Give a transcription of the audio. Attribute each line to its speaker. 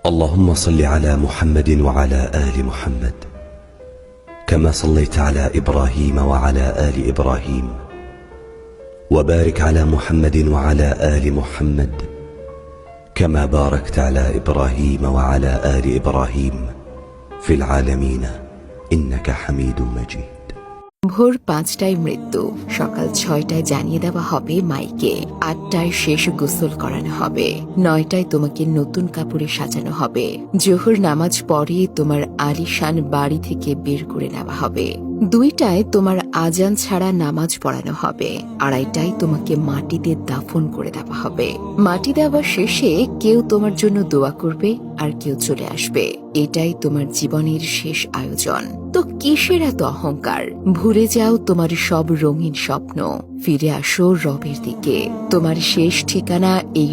Speaker 1: اللهم صل على محمد وعلى آل محمد كما صليت على إبراهيم وعلى آل إبراهيم وبارك على محمد وعلى آل محمد كما باركت على إبراهيم وعلى آل إبراهيم في العالمين إنك حميد مجيد।
Speaker 2: ভোর ৫টায় মৃত্যু, সকাল ৬টায় জানিয়ে দেওয়া হবে মাইকে, ৮টায় শেষ গোসল করানো হবে, ৯টায় তোমাকে নতুন কাপড়ে সাজানো হবে, জোহর নামাজ পড়ে তোমার আলিশান বাড়ি থেকে বের করে নেওয়া হবে, ২টায় তোমার আজান ছাড়া নামাজ পড়ানো হবে, ২:৩০টায় তোমাকে মাটিতে দাফন করে দেওয়া হবে। মাটি দেওয়া শেষে কেউ তোমার জন্য দোয়া করবে আর কেউ চলে আসবে। এটাই তোমার জীবনের শেষ আয়োজন। তো কিসের এত অহংকার? ভুলে যাও তোমার সব রঙিন স্বপ্ন, ফিরে আসো রবের দিকে। তোমার শেষ ঠিকানা এই